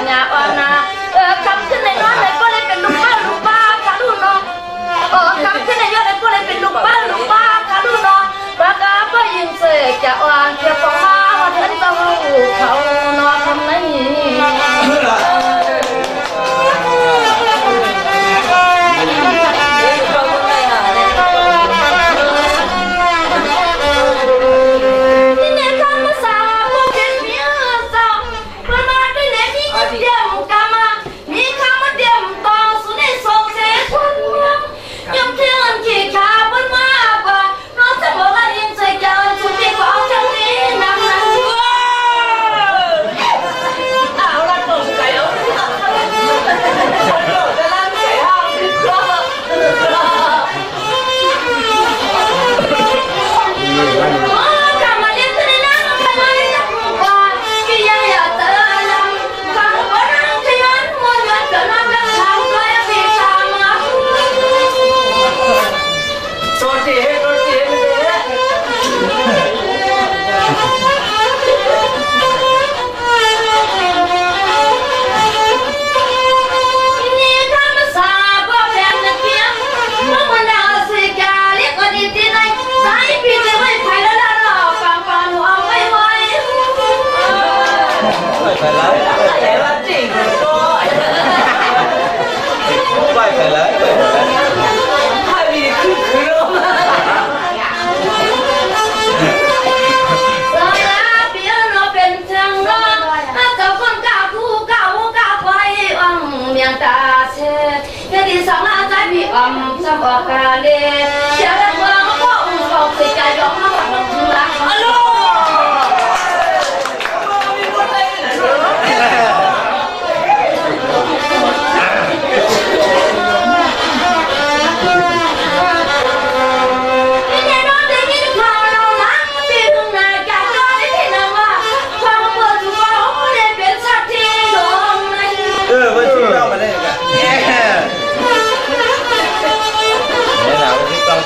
ญาอ่อนนะคำขึ้นในน้อยเลยก็เลยเป็นลูกป้ากะลูกน้องคำขึ้นในยอดเลยก็เลยเป็นลูกป้ากะลูกน้องปากกาก็ยิงเสกจะอ่อนเพียงพอมาวันนั้นต้องเขานอนทำไหน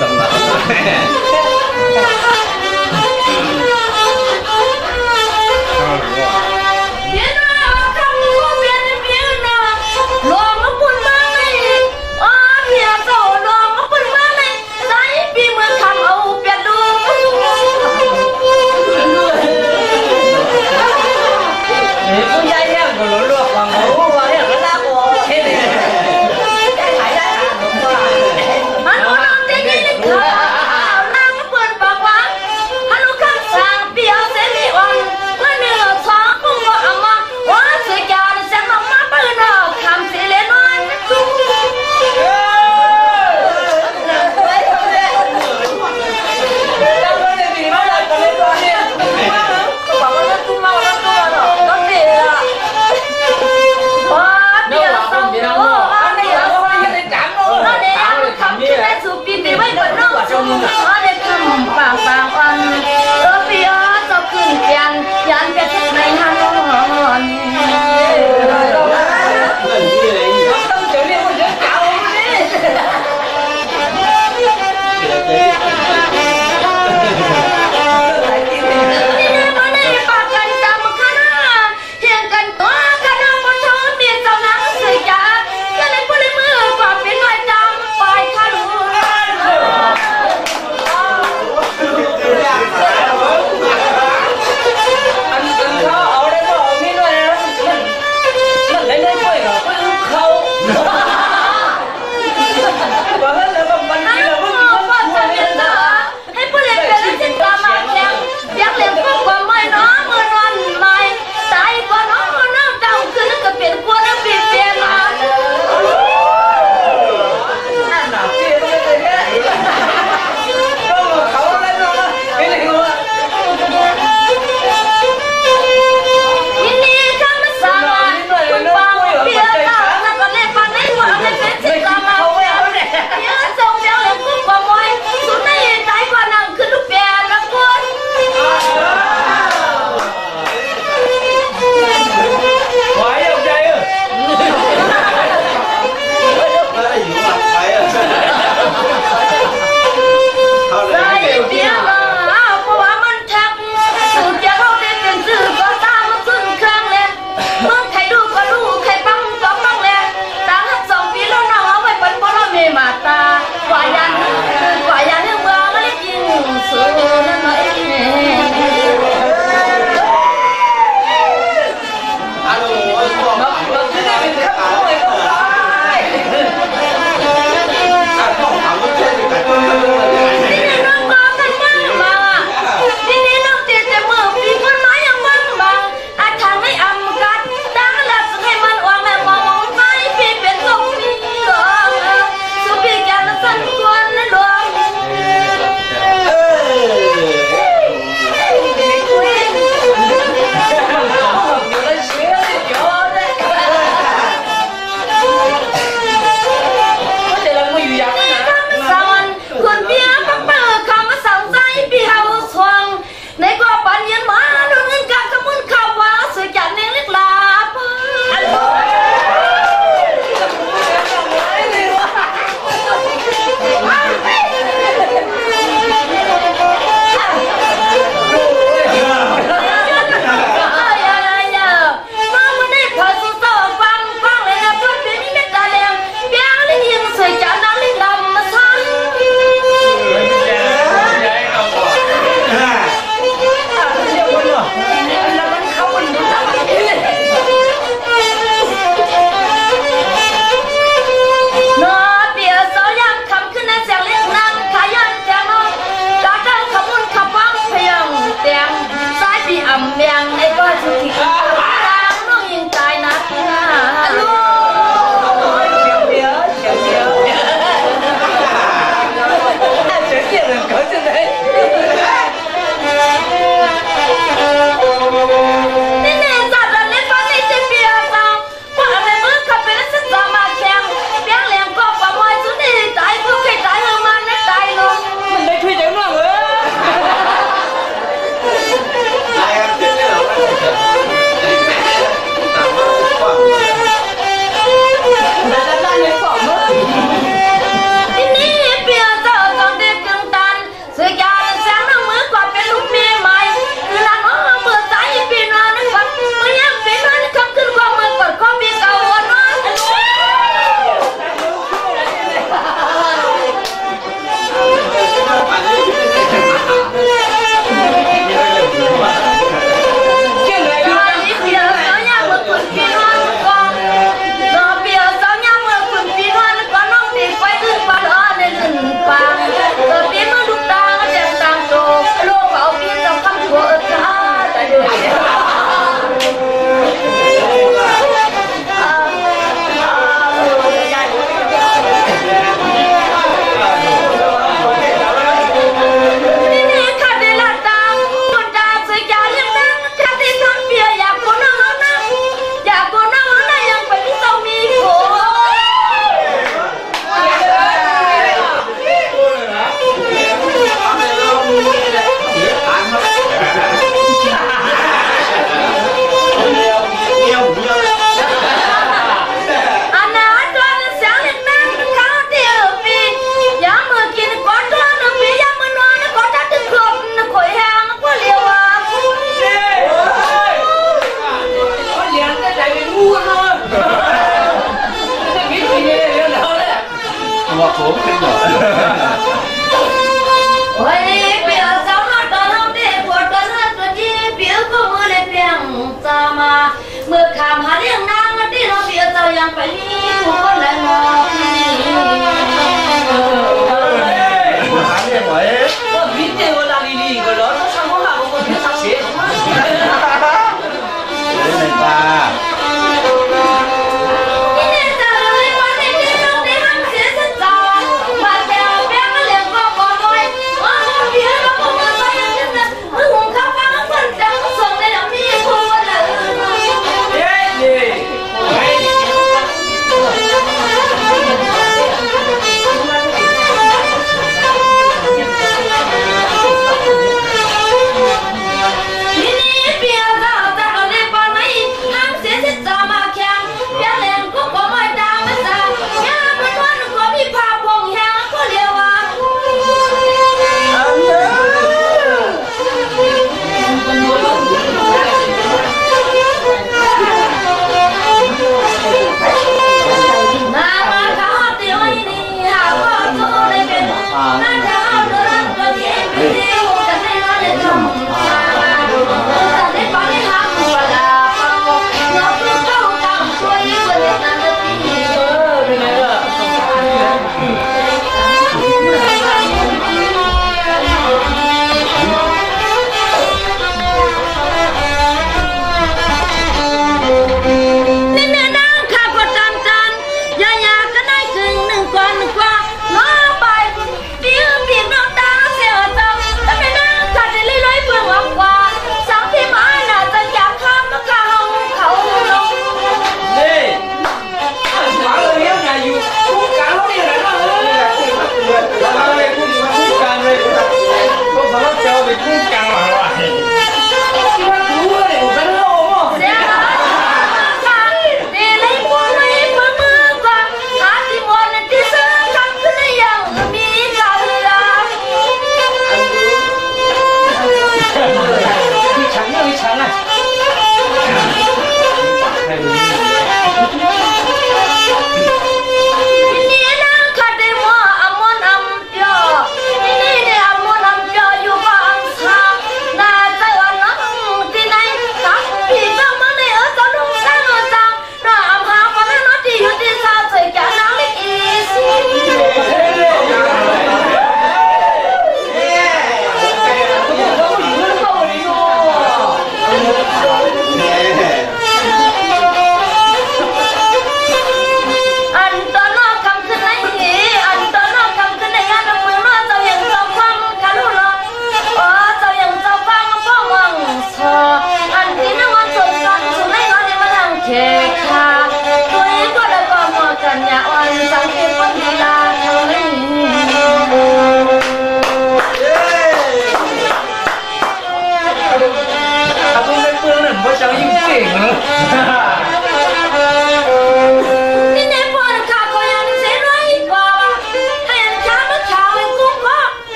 สำหรับ เ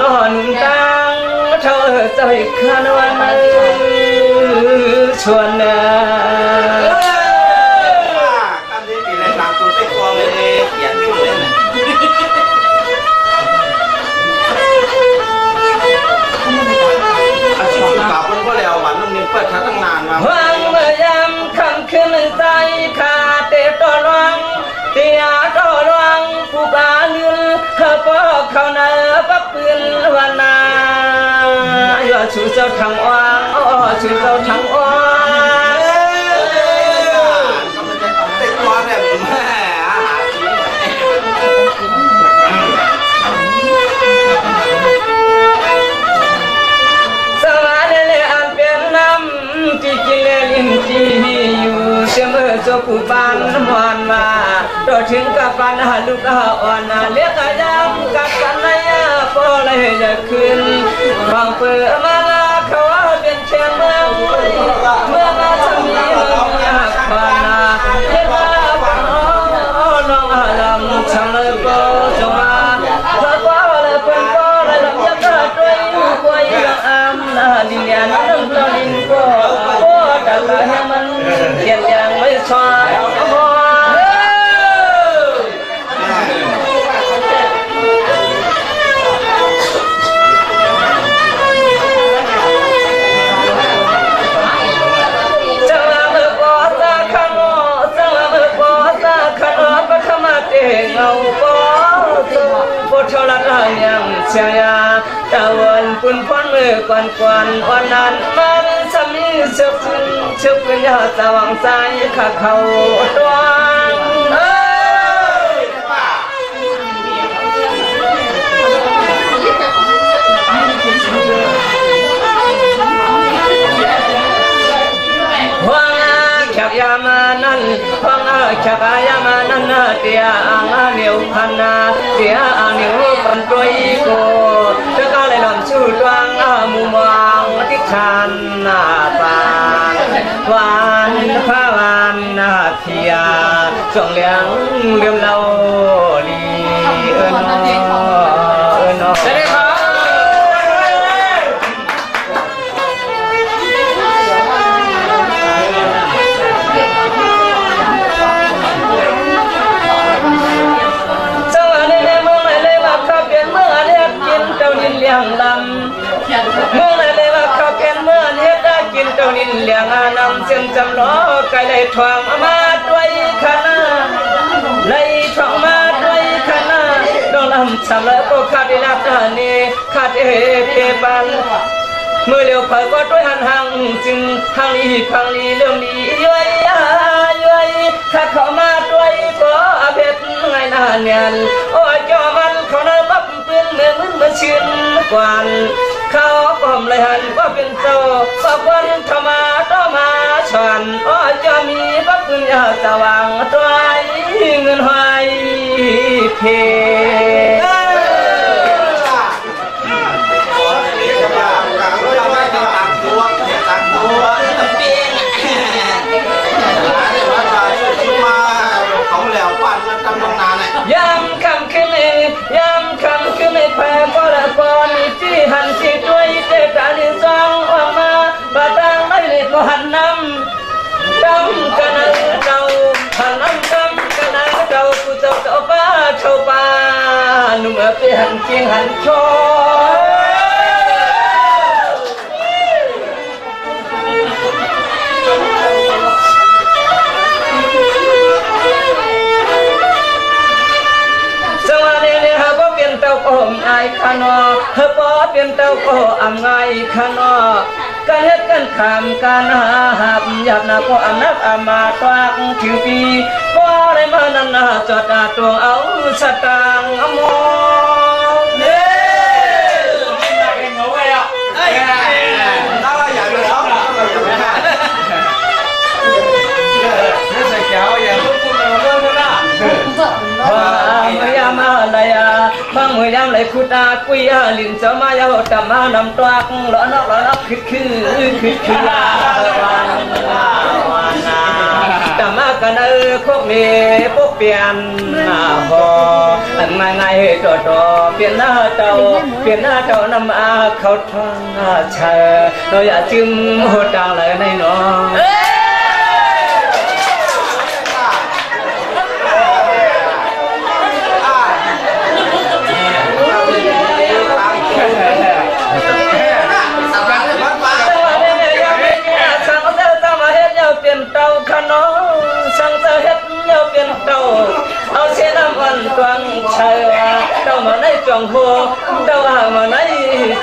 นอนตังเท่าใจขานวันชวนนะคำนี้มีอะไรตามตัวได้กองเลยเขียนอยู่เลยนะอาชีพสุดกับมันก็แล้ววันนึงเปิดทั้งนานมาวังเมื่อยามคำคืนใจขาเตะตอลวังเตียตอลวังผู้กาลืนก็เข้าหน้าปักปืนวันนาอย่าชูเจ้าทางอ้างชูเจ้าทางอ้างก็มันจะติดตัวแบบแม่ที่กินเลิ้นที่อยู่เสมอจบผู้บ้านมวนมาโดดถึงกับปันลูกอ่อนเลี้ยงยำกับปันนายพอเลยจะขึ้นฟังเปิดมาเขาเป็นเชียงเมืองมาทำมีเมืองยากพานาเลี้ยงปันน้องลำช่างเลยก็จงมาเพื่อว่าเลยเป็นก็เลยลำยักษ์ด้วยกวยลำนาดินยาน้ำเราดินก็แต่ละให้มันเขียนอย่างไม่ชอบจังหวะเมื่อปอตาขนอจังหวะเมื่อปอตาขนอปัทมาเตเงาปอตุปุถุลัดยังเชียยาตะวันปุ่นพ้นมือกวนวันนั้นมันสามีเชื่อปืนยาตะวังใจข้าเขาดวงวังแขกยามานั้นวังแขกยามานั้นเตียอ่างเหนียวพันนาเตียอ่างเหนียวปันตัวอีโกเจ้าก็เลยนำชูดวงมุมมองที่ชันหน้าตาวันพระวันนาเทียส่งเลี้ยงเลี้ยงเราลีนอเลี้ยงลำเมื่อไรเลยว่าเขาเป็นเมื่อเฮ็ดได้กินเจ้านินเลี้ยงนำเสียงจำล้อไก่เลยทวงมาด้วยขนาเลยทวงมาด้วยขนาดองลำชำแล้วก็ขาดได้รับท่านี้ขาดเทปันเมื่อเลี้ยวไปก็ด้วยหังจึงหังลีพังลีเรื่องนี้ย้อยข้าเข้ามาด้วยก็อาเพชรไงน่าเนียนโอ้ยจอมันเขาหน้าบับปืนเมื่อชื่นกวนเขาก้มเลยหันว่าเป็นโตว่าคนธรรมาต่อมาฉันโอ้ยจะมีบับปืนยาสว่างตัวเงินหายเพยามคำขึ้นในแผ่ก็ละก่อนที่หันที่ด้วยเจตาลิซองออกมาปะตังไม่เลยก็หันน้ำดำกันเราหันน้ำดำกันเรากูเจ้าป้าเช่าป้าหนุ่มเปียหันเกียงหันชอโอมไอขนอเฮปอเป็นเต้าโออำไงขนอการเฮ็ดกันขามการหาหับหยับนาก็อำนักอามาตวักถึงปีก็ได้มานันนาจอดตัวเอาสตางอมองเด้ไม่มาเป็นหัวไว้อ่ะเอ้ยน่าว่าอยากดูเขานี่ใส่แก้วอย่างพวกคุณเราเริ่มแล้วยามาลายาฟังมือยามไหลคุดากุยลินเจ้ามายาวตามานำตวักล้อนอกคือลาวานาตามากันโคกเมปกเปียนหอ ง่ายๆต่อเปลี่ยนหน้าเต่านำอาเข้าทางเชอเราอย่าจิ้มโหดางเลยในน้องเต่าขนมสั่งเตเฮ็ดเหี่ยวเป็นเต่าเอาเสน้ำวันตวงชายว่าเต่ามาในจวงโหเต่ามาใน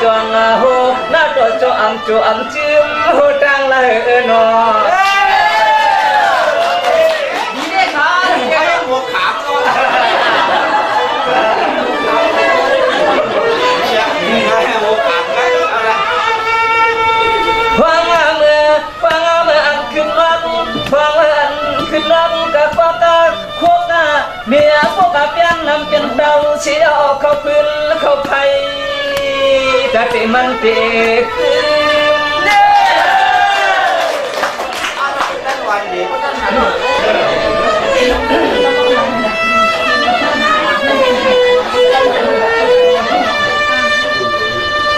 จวงโหหน้าตัวจออำจิ้มโหตังเลยเนาะนี่เด้ค่ะนี่ให้หัวขาก่อนนี่ให้หัวขาได้เอาละฟังอันขึ้นรักกับพวกเมียพวกเปลี่ยนน้ำเป็นเต่าเสียออกเข้าพื้นเข้าไผ่แต่ที่มันเปียกวันนี้ก็ต้องหัน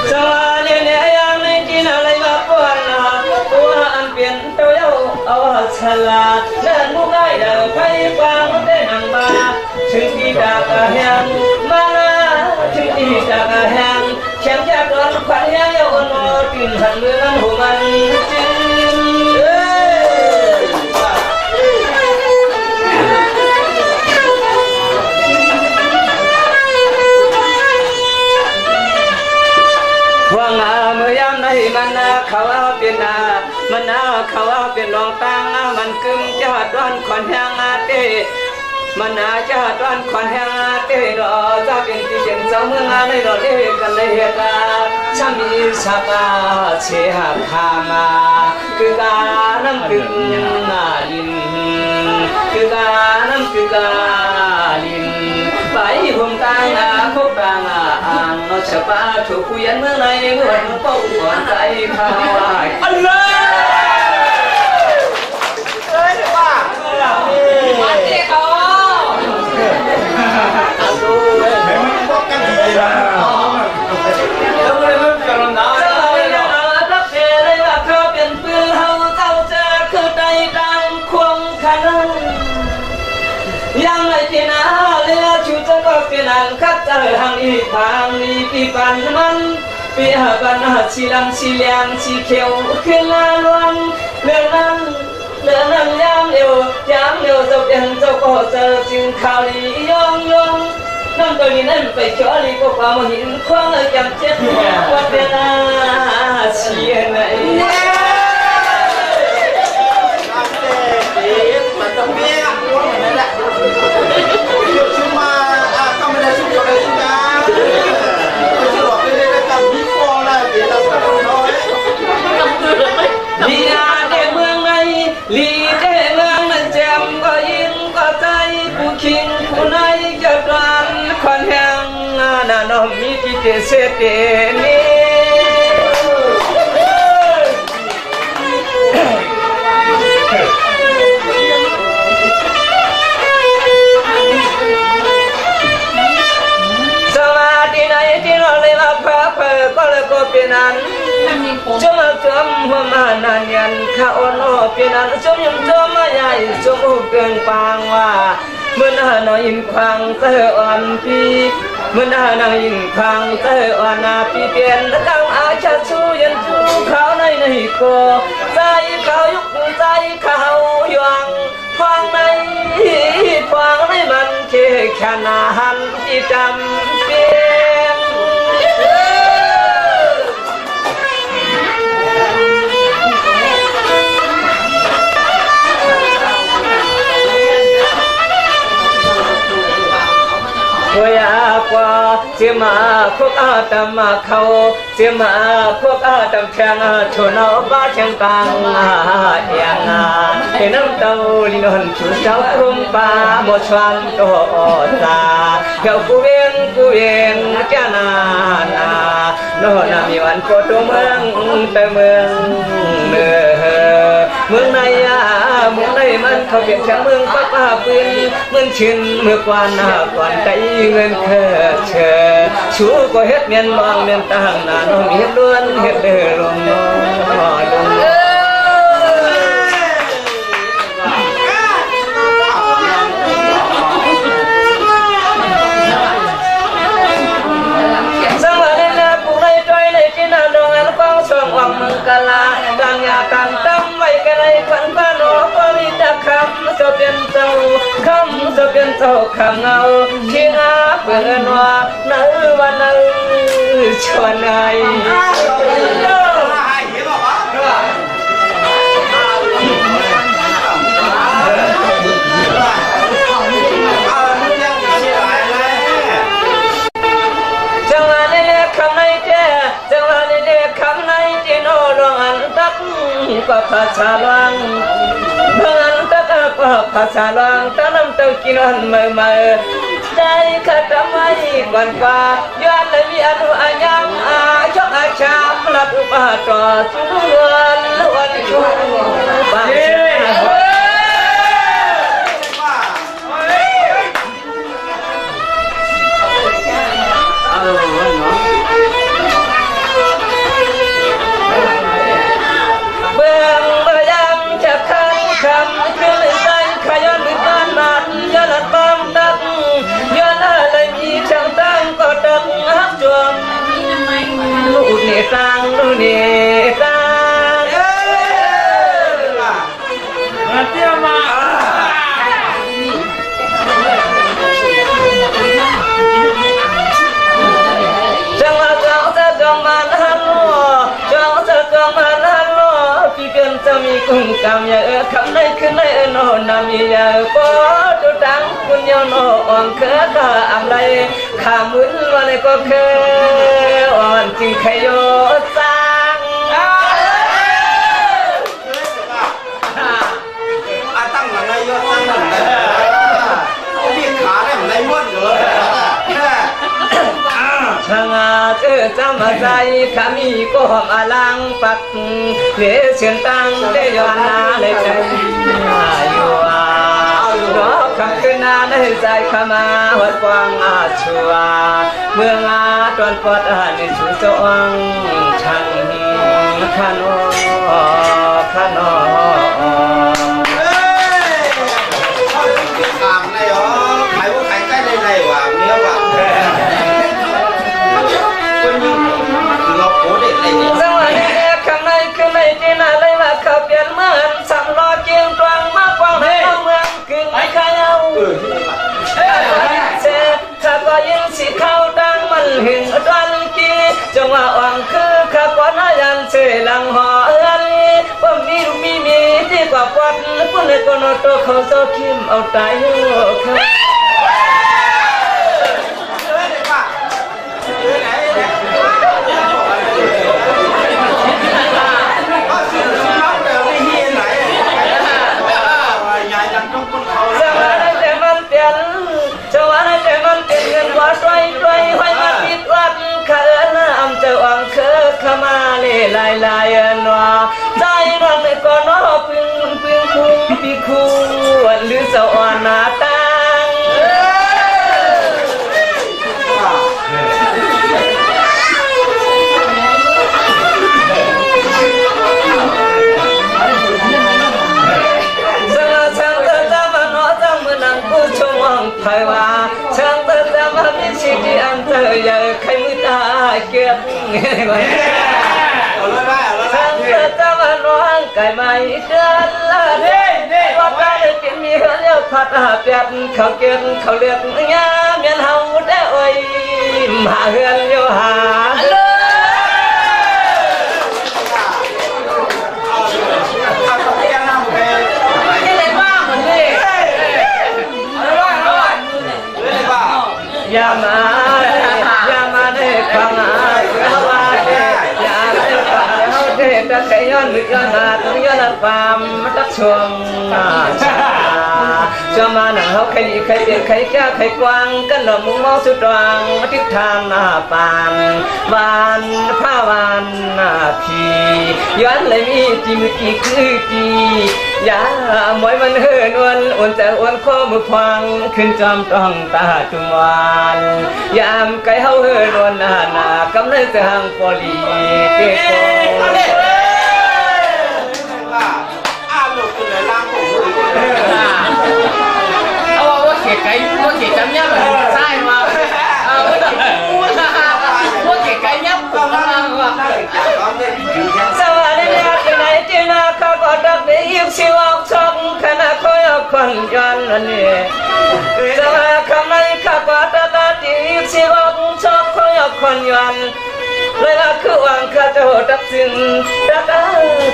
สวาเนี่ยยังไม่กินอะไรมาปวนนะตัวอันเปลี่ยนเต่าเอาฉลาดเดินมุกได้เดินไปฟังได้นั่งมาถึงที่ดากแหงมาถึงที่ดากแหงแข็งจะโดนควันแหงเอาหนอกินหันมือมันหูมันจึงว่างเมื่อยามในมันเขาเป็นมันเขาเป็นรองตังมันกึมจะดอนขอนแหงเตมันจะดอนขอนแหงเตรอจะเป็นที่เป็นเจ้าเมืองในรอเล่กันเลยเหตุช่างมีสักเสียพามาคือกาน้ำกึ่งลินคือกาน้ำคือกาลินไปหุ่มตางพบตางอ่างนชปาถูกคุยนเมื่อในเมื่อเป้าก่อนใจพายอัลลอฮ์ว่ามาเจ๊เขาดูเลยพวกกันดีนะแล้วเลยมันจะร้อนหนาวรักเธอเลยว่าเขาเป็นปืนเฮาเจ้าเจอคือใจดังควงขนาดยังไม่ที่นาเลี้ยชูจะก็เป็นอันคัดเจอทางอีทางนี้ปีปันมันปีหาปันหาชีลำชีเลียงชีเขียวขึ้นลาลวงเรื่องนั้นยามเร็วจะเป็นเจ้าก็เจอจึงข่าวลียองน้ำตัวนี้นั่นไปเจาะลีก็ความหินคว้างจำเจ็บว่าเป็นอาเชียไหนมันต้องเบี้ยนั่นแหละชุมมาเข้ามาในชุมชนเลยชุมนะชุมหลอกเล่นๆกับบิ๊กฟอร์นะเดี๋ยวเราจะต้องน้อยลีเดเมืองในลีเดเมืองนั้นแจ่มก็ยิ้มก็ใจผู้คิงผู้ในจะกลานควันแห้งน่าน้อมมีที่เตเสเตนีก็เป็นอันจมหัวมานันยันข้าอ่อนเป็นอันจมมาใหญ่จมเกินปางว่าเมื่อหน้าอินควางเตออ่อนปีเมื่อหน้าอินควางเตออ่อนปีเปลี่ยนตั้งอาชาชูยันชูเขาในโกใจเขายุกใจเขาหวังฟังในมันเทขนาหันที่จำเป็นพยากว่าเจ้ามาพวกอาตมาเขาเจ้ามาพวกอาตมเชียงชนเอาบ้าเชียงกลางเอียงเห็นน้ำเต้าลินหันชูเจ้ากรุงป่าหมดความโตตาเกี่ยวกูเวียนแก่นาโน่นมีวันโคตรเมืองแต่เมืองในมันข เขาเปลี่ยนช่างเมืองป้าป้าปืนเมืองชินเมื่อกว่าหน้ากว่าใจเงินเคอเชอชูก็เฮ็ดเมียนมองเมียนตางนาน้องเฮ็ดล้วนเฮ็ดเดือลงน้องลงช่วงวังมังกลาดังยากันตั้มไว้กันในควันฟ้าโนปริตะคำจะเป็นเจ้าคำจะเป็นเจ้าคำเงาที่อาเปิดว่าเนื้อวันเนื้อชวนไอจังหวะนี้เรียกคำในเจ้จังหวะนี้เรียกคำในที่โนรองอันตักก็ภาษาลังบางอันตักก็ภาษาลังตั้งน้ำเต้ากินอันเมื่อเมื่อได้ขัดทำไมก่อนฟ้าย้อนเลยมีอนุอายังอาชกอาชาพลัดอุปาต่อสุนทรล้วนชูบางคำคือใจขยันด้วยการนัดยันบางตักยันอะไรมีช่างตั้งก็ตักฮักจวงลูกนี่ตังลูกนี่ตังมาเที่ยวมาจังหวะจังมันฮัลโหลจังมันฮัลโหลพี่เป็นจะมีกุ้งกำยาคำในขึ้นในโนนามียาปอตุตังคุณยโนอ่อนเคอข้าอันใดข้ามุนวันก็เคออ่อนจึงขยโยสังตั้งหลังในยอดตั้งหลังในพี่ขาเนี่ยในม้วนเลยช่างอาเจอจำมาใจขามีก็หอมอลังปักเลี้ยเสียนตังได้ย้อนนาเลยใจอยู่รอคำขึ้นนาได้ใจขามาวัดกวางอาชัวเมืองอาตอนปอดในชูจงช่างขนอขนอทางในอ๋อใครว่าใครใกล้ในวะเนี้ยวะเราโคเด็ดเลยจังหวะนี้คำในคือในที่น่าเลยว่าเขาเปลี่ยนเหมือนสำล้อเกียงตวงมาฟังในเมืองกึ่งไอ้ข้าวเสียข้าก็ยิงสีเข้าดังมันหึงดวนกีจังหวะอ่อนคือข้าก็น่ายันเสลังหอเอื้อนว่ามีรูมีที่กว่าปัดปุ่นเลยก็นอตัวเขาโซคิมเอาตายหัวเขาว่าช่วยให้มาปิดวัดเขินอำเจ้าอังเคอขมาเล่ลายนัวใจรังในก่อนน้อพึ่งคุ้งปีคู่หรือสวรรค์ตังไทยว่าช่างเติร์ดมาไม่ชิดอันเธออย่าใครมือตาเก็บช่างเติร์ดมาน้องไก่ไม่เดินละว่าตาได้กินมีเลี้ยวผัดเปียดเขาเก็บเขาเลือกงาเมียนเฮาได้โอ้ยมาเฮือนโยหายามาได้ฟังเขาว่าอย่าได้ฟังเขาได้แต่ใครย้อนมาต้องย้อนความตักช่วงจะมาหนังเขาใครดีใครเปลี่ยนใครแก้ใครกวางกันหน่อมุ้งมองสุดรางทิศทางหน้าปานวานผ้าวานหน้าพีย้อนเลยมีจีมือกีคือกีอย่ามวยมันเฮอ นวลอุ่นแต่อ้วนข้อมือฟังขึ้นจอมต้องตาจุมวันยามไก่เฮาเฮือนวลหน้ากำเนิดทางปอลีเด็กเอาว่าเขียไก่ว่าเขียจำเนี่ยแบบใช่มาว่าเขียไก่เนี่ยก็มาว่าสวัสดีครับที่ไหนที่นาข้าก็ดักได้ยิบสิวอกชกขณะคอยคนยันนี่สวัสดีคำนั้นข้าก็ดักได้ยิบสิวอกชกคอยคนยันเลยว่าคือวังข้าจะดักสิ่งดัก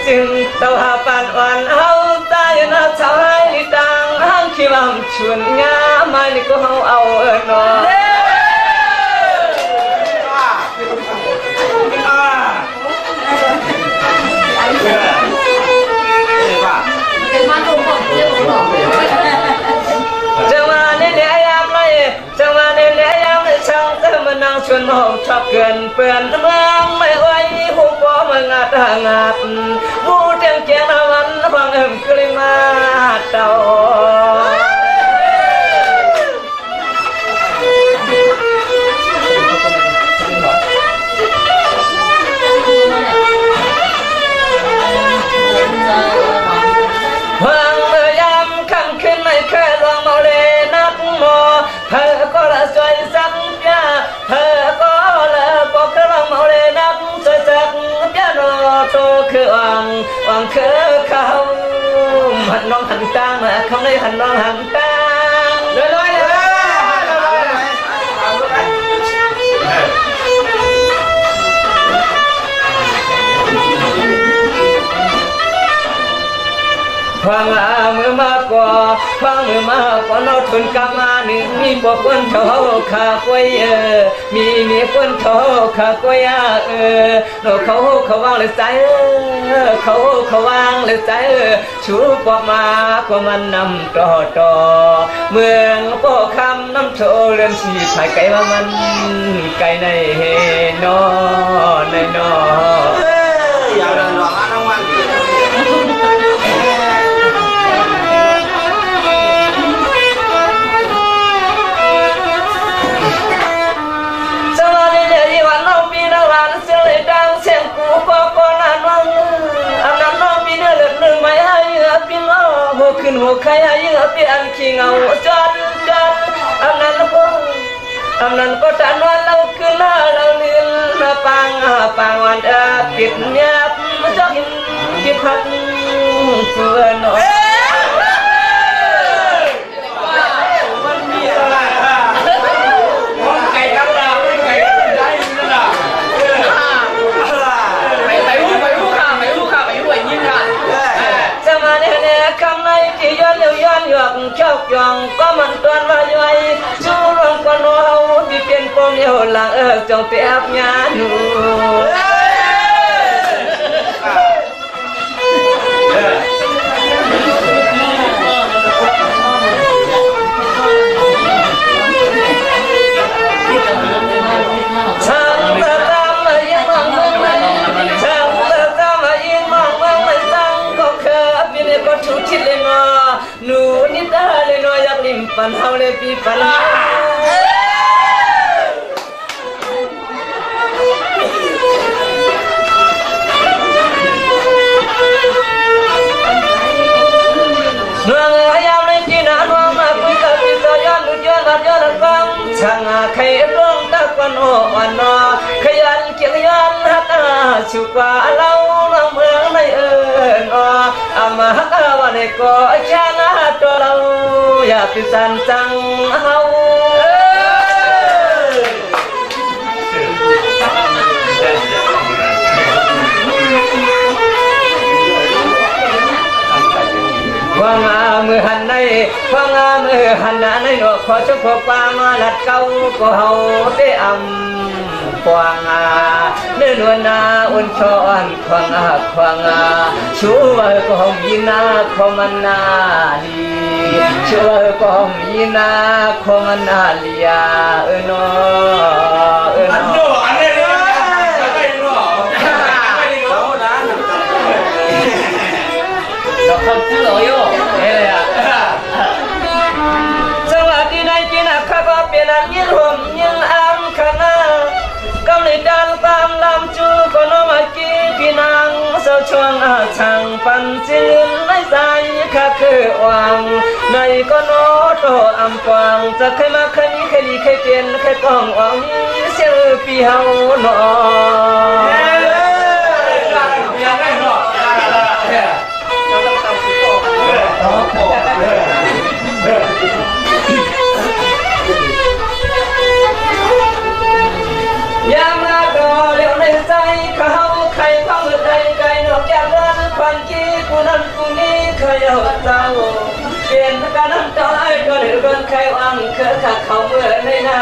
สิ่งเต่าหาปานวันเอาตายนะชาวให้ต่างห้างขี้มันชวนงาไม่นี่ก็เอาหนอจังหวะนี้เนี่ยยามเลยจังหวะนี้เนี่ยยามเลยช่างเติมมันนั่งชวนหอมชอบเกินเปื่อนเมืองไม่ไหวหูปอมันงัดบูเตียงเกียงตะวันฟังเอ็มกลิมาเต่าฟังเมื่อยามคำขึ้นไม่เคยลองเมาเลยนักโมเธอก็ละสวยสักยาเธอก็ละก็เคยลองเมาเลยนักสวยสักยาโนโตคือวังคือเขาหันน้องหันตามาเขาเลยหันน้องหันตาเลยฟังมือมากกว่าฟังมือมากกว่านอทุนกามาหนึ่งมีพวกคนเท่าขาควยมีคนเท่าขาควยโนเขาวางเลยใจเขาวางเลยใจชูปอกมากว่ามันนำต่อเมืองพ่อคำน้ำโชเรือนสีภายไกลว่ามันไกลในนอในนออย่าเดินหลอกน้ำมันขึ้นหัวใครให้เงาเปลี่ยนขี้เงาจันอำนั้นก็จันวันเราขึ้นเราเลี้ยงปางวันปิดเงียบจะกินพัดเฟื่อนหน่อยมันมีอะไรไก่กับเราไก่ได้นั่นน่ะไปรู้ค่ะไปยิงค่ะจะมาเนี่ยคำในที่ย้อนหยอกเจ้ายองก็มันตอนว่าย่อยชูร้องกันว่าเขาที่เป็นปมเยาหลังจงเปียบงานหนูหนูนิดาเลยน้อยอยากลิ้มปันเฮาเลยปีปันนวงยามในจีน่านวงมาคุยกับพี่ต่อย้อนลุดย้อนลัดย้อนฟังช่างใครร้องตะกันโอวันนอขยันเกี่ยวย้อนฮักชุกว่าเราเมืองในอามาฮักวันนี้ก็แค่หน้าตัวเราอยากติดสันจังเฮาฟังมือหันในฟังมือหันหน้าในหนวดขอชุบพกปามาลัดเก้าก็เฮาได้ฟังเนื้อนวลนาอุ่นชอนฟังชูว่าก็หอมยินาขมันนาลีชูว่าก็หอมยินาขมันนาลีเนาะอันนี้เราคนชื่ออะไรอ่ะ คือวังในก็โนโตอำฟังจะเคยมาเคยมีเคยดีเคยเปลี่ยนเคยต้องวังมีเสียงปีเฮาหนอยามมาก็เลี้ยวในใจเขาใครฟังใจไกลนอกจากนั้นควันกี้กูนั้นกูนี้เคยเอาเจ้าเปลี่ยนการน้ำใจก็เหลือเกินใครวังเคยขาดเขาเมื่อในหน้า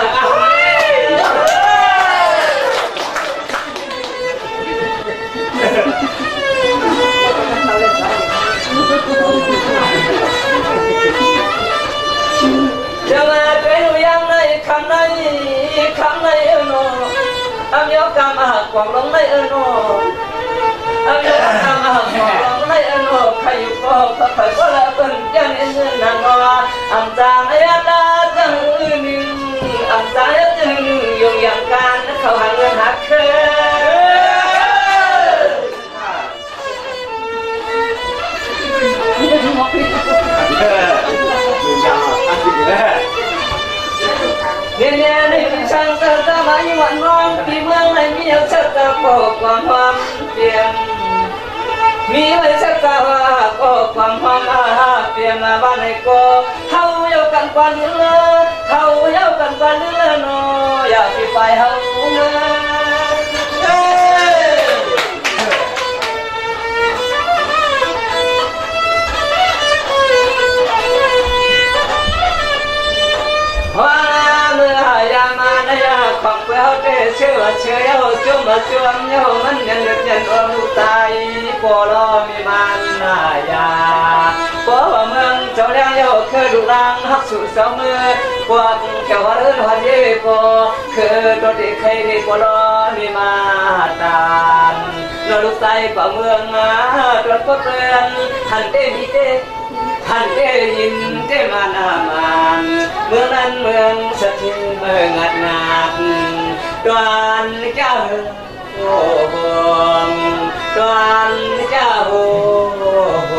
จะมาเป็นยังไงคำไหนโนอำยกกรรมหักกวางลงในโนอำยกกรรมหักกวางลงในโนใครอยู่ก็พักก็ละเป็นยังเงินนางว่าอำจางยาตาจังหนึ่งอำจางจังอยู่อย่างการเขาหาเงินหักเคยเนี่ยในช่างตาไม้วันน้องที่เมืองในมีเอาชักตาปอกความเปลี่ยนมีไว้ชักตาว่าปอกความเปลี่ยนมาบ้านไหนก็เฮาเยากันกว่าเรือเฮาเยากันกว่าเรือน้ออยากไปเฮาเงินความเปล่าแต่เชื่อจุ่มจวมเยามันยังนึกยันอมตายปอลอมีมันนายาปอเมืองเจ้าแล้วเยาเคยดูรังฮักสุดเสมอพวกแค่ว่าเรื่องหันเย่ปอคือตัวที่ใครได้ปอลอมีมาตานนลูกใจป่าเมืองมาตรวจก็เตือนหันเต้มีเต้หันเต้ยินเต้มานามันเมืองนั้นเมืองสถิตเมืองงัดงัดดวนเจ้าโอ้โหดวนเจ้าโอ้โห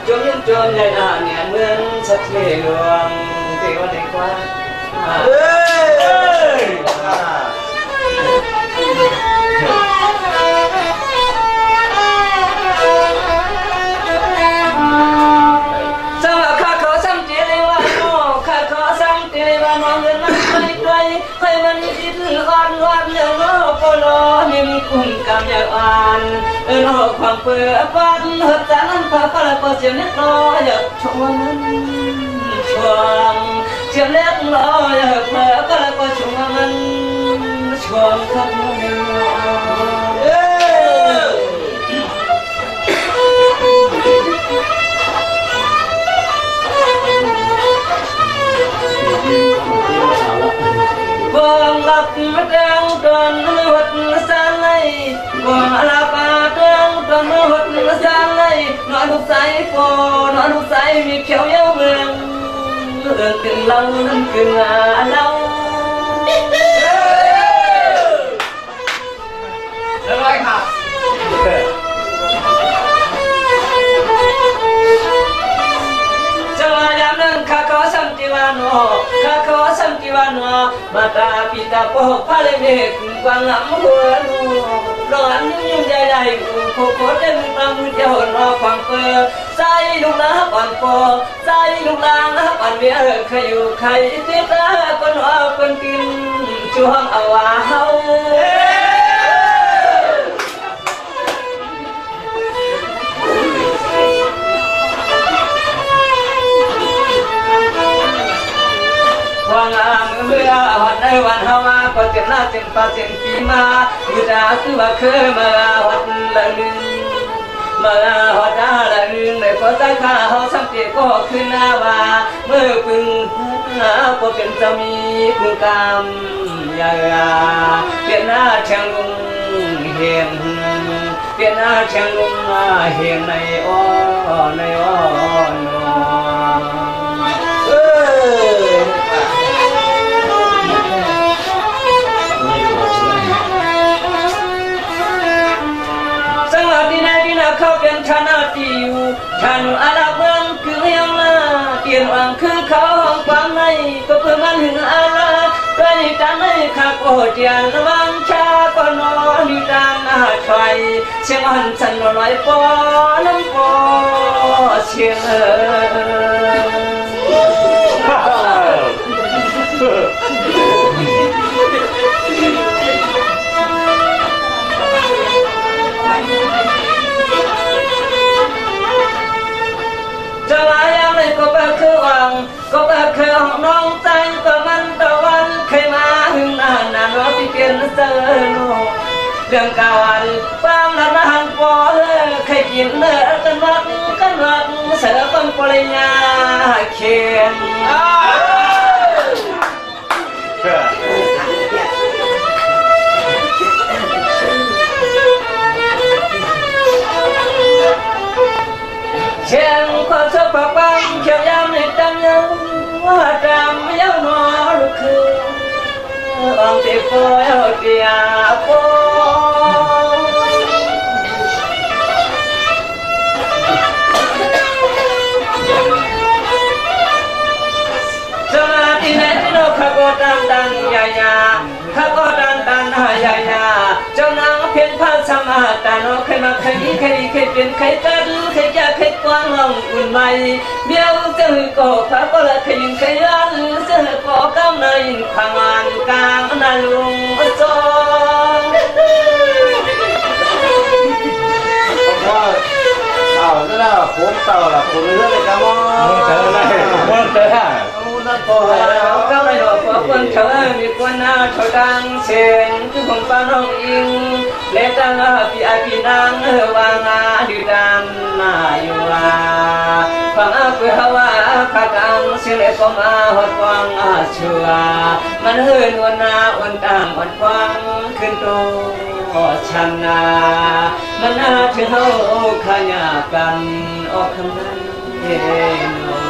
จมยิ้มจมในหน้าเนี่ยเมืองสถิตหลวงเทวดากว่าวันเรื่องโลกโลหิมคุ้มกำยาวานโลกความเปื่อฟันหัวใจนั้นพาพลังเสียงเล็กน้อยอยากชวนชวงเสียงเล็กน้อยอยากเปื่อพลังชวนมันชวนขับบองลับมาเดินตอนหัดสานเลยบองลับมาเดินตอนหัดสานเลยนอนทุกสายฝนนอนทุกสายมีเขียวเย้าเมืองตึงเรานั่นคืองาเราอะไรค่ะข้าขอสัมติวานอข้าขอสัมติวานอมาตาปิตาปกพระเลเมฆกวางงามหัวลูร้อนยิ่งใหญ่โคโคเต็มตามือเจ้าหน้าความเปิดใจลูกลาปันปอใจลูกลาปันเมียเคยอยู่ใครที่ตาคนว่าคนกินช่วงเอาว่าเฮาเมื่อวันในวันเฮามาก็เจ็บหน้าเจ็บปากเจ็บปีมาอยู่ดาคือว่าเคยมาวันละนึงมาหัวดาละนึงในพอใจข้าเฮาสังเกตก็ขึ้นหน้าว่าเมื่อพึ่งก็เป็นจะมีคุณกรรมยาเปลี่ยนหน้าเชียงลุงเห็นเปลี่ยนหน้าเชียงลุงเห็นในอ้อนเขาเป็นชนะติวชนุอาลาเมือง ขียนวางคือเขาความในก็เพื่อมันหึงอะไรด้วยจันให้ข้าโกเจียนวังชาก็นอนอยู่ดังอาไฟเสียงหันสันลอยปอน้ำปอเชียงจะลายยังเลยก็แบบคือวังก็แบบคือของน้องใจก็มันตะวันเคยมาหึงนานนว่าพี่เปลี่ยนเสื้อโนเรื่องกาวันฟังละนางปอเลยเคยกินเนื้อกันวักเสือปังปริญญาเขียนเชียงความชอบปะปังเขียวยามในจำยังว่าจำยังนอลูกคือบางทีโฟยเดียโฟจะมาที่ไหนที่โนข้าก็ดันยายาข้าก็ดันยายาเจ้านางเพียนพาสมาตาโนเคยมาเคยเปลี่ยนเคยกัดเคยจะเคยกว้างลองอุ่นใหม่เดี๋ยวจะให้ก่อข้าก็ละเคยยิงเคยรันจะให้ก่อกำเนิดขางานกลางนาลุงจงว่าก็ได้ผมเต่าละผมเรื่องอะไรกันมั้งมึงเตอนั่นโตแล้วก็ไม่ดอกเพราะคนเธอมีคนหน้าเธอดังเสียงคือของป้าน้องอิงเล่ตั้งพี่นางวางดีดันมาอยู่ฟังเพื่อว่าข้ากังเสียงเล็กก็มาหดฟังชัวมันเฮือนวันนาวันต่างวันฟังขึ้นโตชันนามันน่าถึงเฮาขยากันออกคำนั้นเอง